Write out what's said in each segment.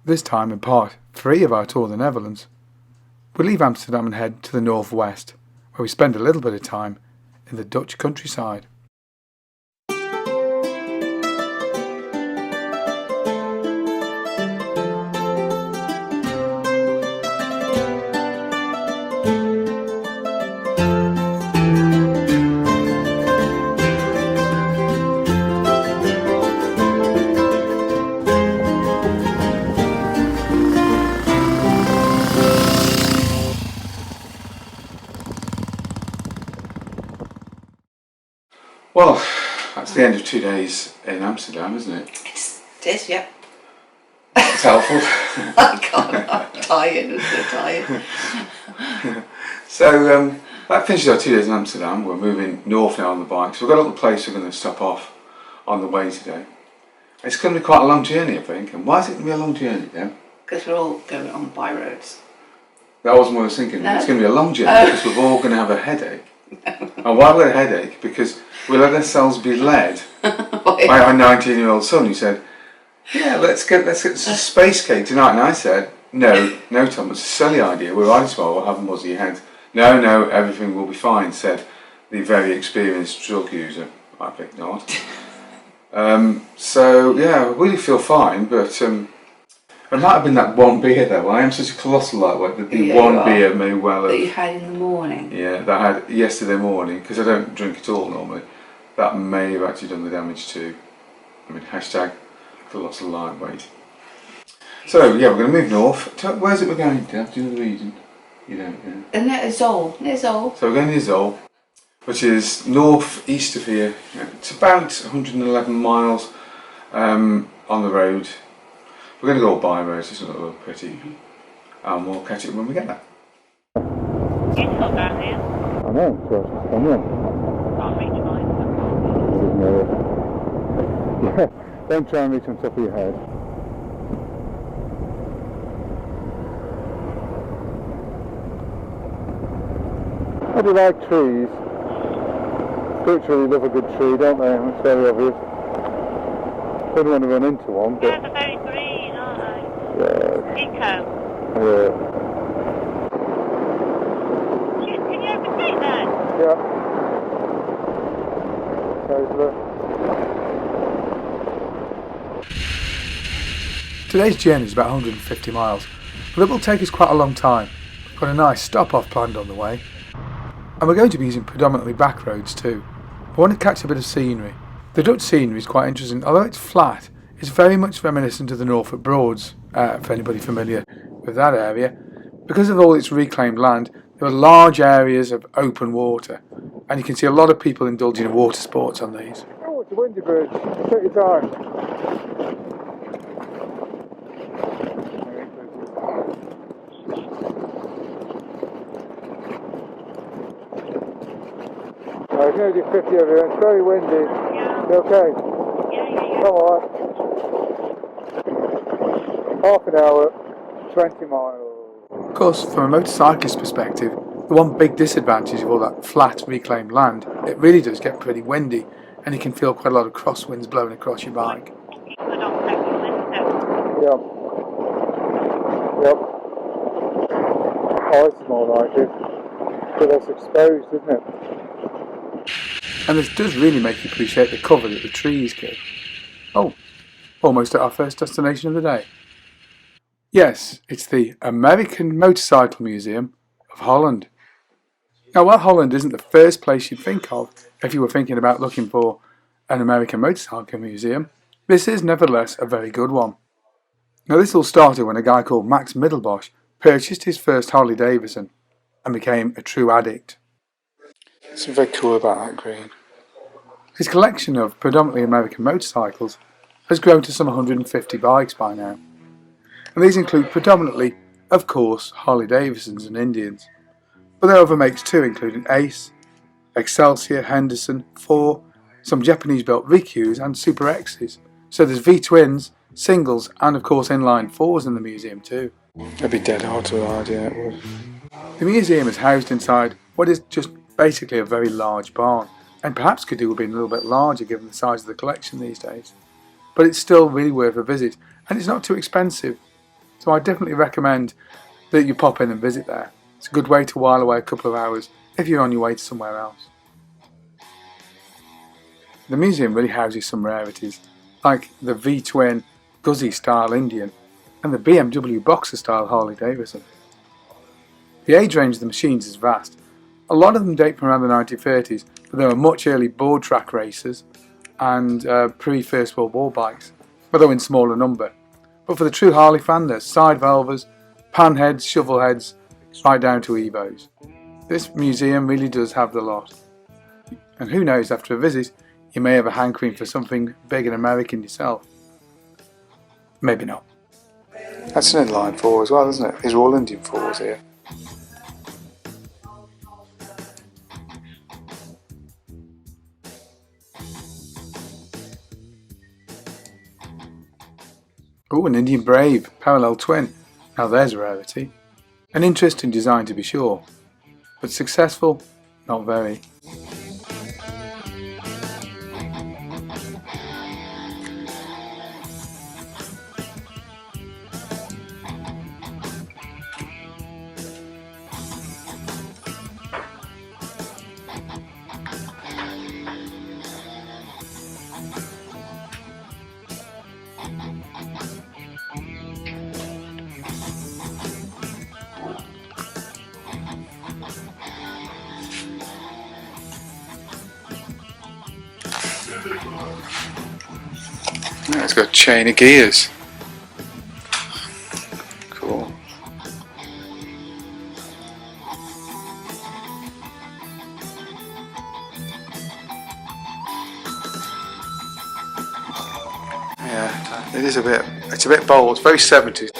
This time in part 3 of our tour of the Netherlands. We leave Amsterdam and head to the northwest, where we spend a little bit of time in the Dutch countryside. Well, that's the end of 2 days in Amsterdam, isn't it? It is, yeah. It's helpful. I can't, I'm tired, I'm so tired. So that finishes our 2 days in Amsterdam. We're moving north now on the bike. So we've got a little place we're going to stop off on the way today. It's going to be quite a long journey, I think. And why is it going to be a long journey then? Because we're all going on the by-roads. That wasn't what I was thinking. No. It's going to be a long journey because we're all going to have a headache. And why have we got a headache? Because we let ourselves be led by our 19-year-old son who said, yeah, let's get some space cake tonight. And I said, no, Tom, it's a silly idea. We're riding tomorrow, we'll have a muzzy head. No, everything will be fine, said the very experienced drug user. I think not. So, yeah, I really feel fine, but it might have been that one beer though. I am such a colossal lightweight that the one beer may well have... That you had in the morning? Yeah, that I had yesterday morning, because I don't drink at all normally. That may have actually done the damage too. I mean, hashtag colossal lightweight. So, yeah, we're going to move north. Where's it we're going, Dad? Do you know the region? You don't, yeah. And it's Zoll. So we're going to Zoll, which is north east of here. It's about 111 miles on the road. We're going to go by roads, it's not look pretty. And we'll catch it when we get there. It's not down here. I know, so it's come in. Can't reach mine. Yeah, don't try and reach on top of your head. I do like trees. Dutch really love a good tree, don't they? It's very obvious. Don't want to run into one, but... Yeah, they're very green, aren't they? Yeah. Eco. Yeah. Shit, can you overtake that? Yeah. Today's journey is about 150 miles, but it will take us quite a long time. We've got a nice stop-off planned on the way. And we're going to be using predominantly back roads too. I want to catch a bit of scenery. The Dutch scenery is quite interesting. Although it's flat, it's very much reminiscent of the Norfolk Broads, for anybody familiar with that area. Because of all its reclaimed land, there are large areas of open water, and you can see a lot of people indulging in water sports on these. Oh, it's a windy bridge. Take your time. I'm going to do 50 over here. It's very windy. Yeah. You okay? Yeah. Come on. Half an hour, 20 miles. Of course, from a motorcyclist perspective, the one big disadvantage of all that flat reclaimed land, it really does get pretty windy, and you can feel quite a lot of crosswinds blowing across your bike. We're not taking Yep. Oh, it's more like it. But it's exposed, isn't it? And this does really make you appreciate the cover that the trees give. Oh, almost at our first destination of the day. Yes, it's the American Motorcycle Museum of Holland. Now, while Holland isn't the first place you'd think of if you were thinking about looking for an American motorcycle museum, this is nevertheless a very good one. Now, this all started when a guy called Max Middelbosch purchased his first Harley Davidson and became a true addict. Something very cool about that green. His collection of predominantly American motorcycles has grown to some 150 bikes by now. And these include predominantly, of course, Harley Davidsons and Indians. But there are other makes too, including Ace, Excelsior, Henderson, 4, some Japanese built Rikyus and Super X's. So there's V-twins, singles and of course inline 4s in the museum too. It'd be dead hard to ride, yeah it would. The museum is housed inside what is just basically a very large barn, and perhaps could do with being a little bit larger given the size of the collection these days. But it's still really worth a visit, and it's not too expensive. so I definitely recommend that you pop in and visit there. It's a good way to while away a couple of hours if you're on your way to somewhere else. The museum really houses some rarities, like the V-twin Guzzi style Indian and the BMW Boxer style Harley Davidson. The age range of the machines is vast. A lot of them date from around the 1930s, but there were much early board track racers and pre-First World War bikes, although in smaller number. But for the true Harley fan, there's side valvers, panheads, shovel heads, right down to Evos. This museum really does have the lot. And who knows, after a visit, you may have a hankering for something big and American yourself. Maybe not. That's an inline 4 as well, isn't it? These are all Indian 4s here. Oh, an Indian Brave, parallel twin. Now there's a rarity. An interesting design to be sure, but successful? Not very. It's got a chain of gears. Cool. Yeah, it is it's a bit bold, it's very 70s.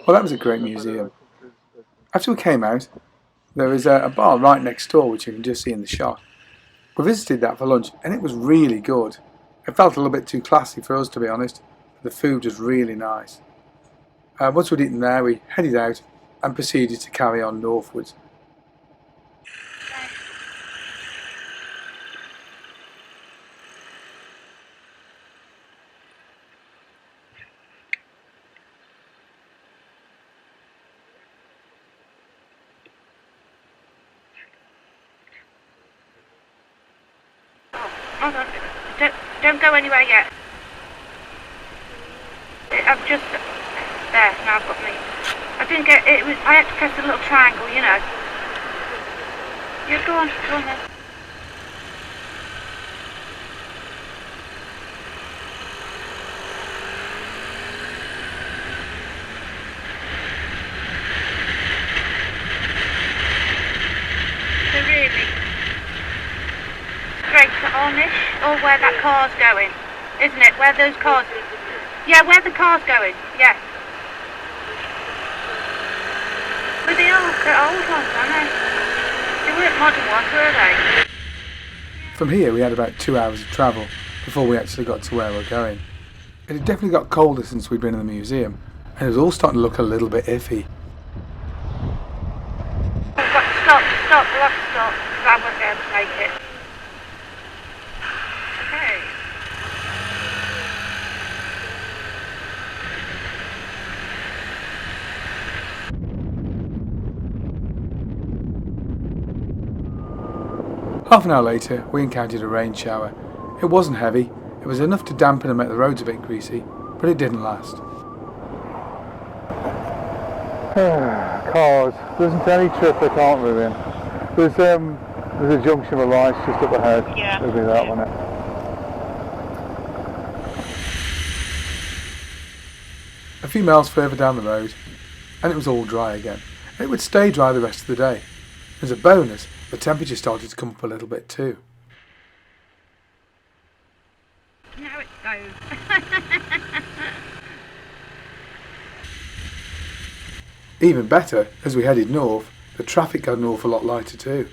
Well, that was a great museum. After we came out, there was a bar right next door which you can just see in the shot. We visited that for lunch and it was really good. It felt a little bit too classy for us, to be honest. The food was really nice. Once we'd eaten there, we headed out and proceeded to carry on northwards. Hold on, don't go anywhere yet. I've just, there, now I've got me. I didn't get, I had to press the little triangle, you know. Yeah, go on then. So really, straight to Ornish, or where that car's going, isn't it? Where those cars... Yeah, where the car's going, yeah. With the old ones, aren't they? They weren't modern ones, were they? From here we had about 2 hours of travel before we actually got to where we're going. It had definitely got colder since we'd been in the museum, and it was all starting to look a little bit iffy. We've got to stop, we'll have to stop, because I won't be able to make it. Okay. Half an hour later, we encountered a rain shower. It wasn't heavy, it was enough to dampen and make the roads a bit greasy, but it didn't last. Cars. There isn't any traffic, aren't we, in? There's a junction of lights just up ahead. Yeah. There'll be that one. A few miles further down the road, and it was all dry again. It would stay dry the rest of the day. As a bonus, the temperature started to come up a little bit too. Now it goes. Even better, as we headed north, the traffic got an awful lot lighter too.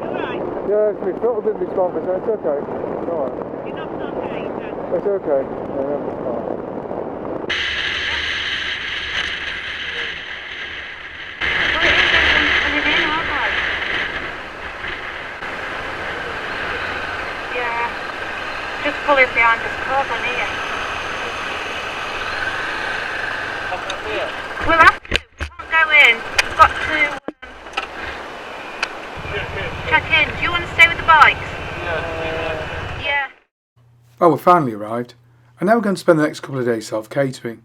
Alright. Yeah, it's me your throttle didn't respond, but it's okay. It's alright. You're not okay, so. It's okay. Yeah, that's fine. Well, it is everyone's pulling in, aren't they? Yeah. Just pulling behind this cars on here. We'll have to. We can't go in. We've got to check in. Do you want to stay with the bikes? Yeah. Well, we've finally arrived, and now we're going to spend the next couple of days self-catering.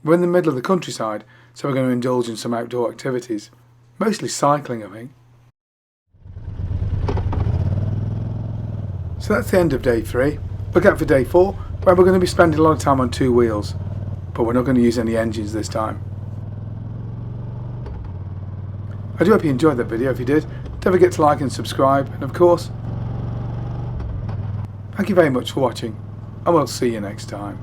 We're in the middle of the countryside, so we're going to indulge in some outdoor activities. Mostly cycling, I think. So that's the end of day 3. Look out for day 4, where we're going to be spending a lot of time on 2 wheels, but we're not going to use any engines this time. I do hope you enjoyed that video. If you did, don't forget to like and subscribe, and of course, thank you very much for watching, and we'll see you next time.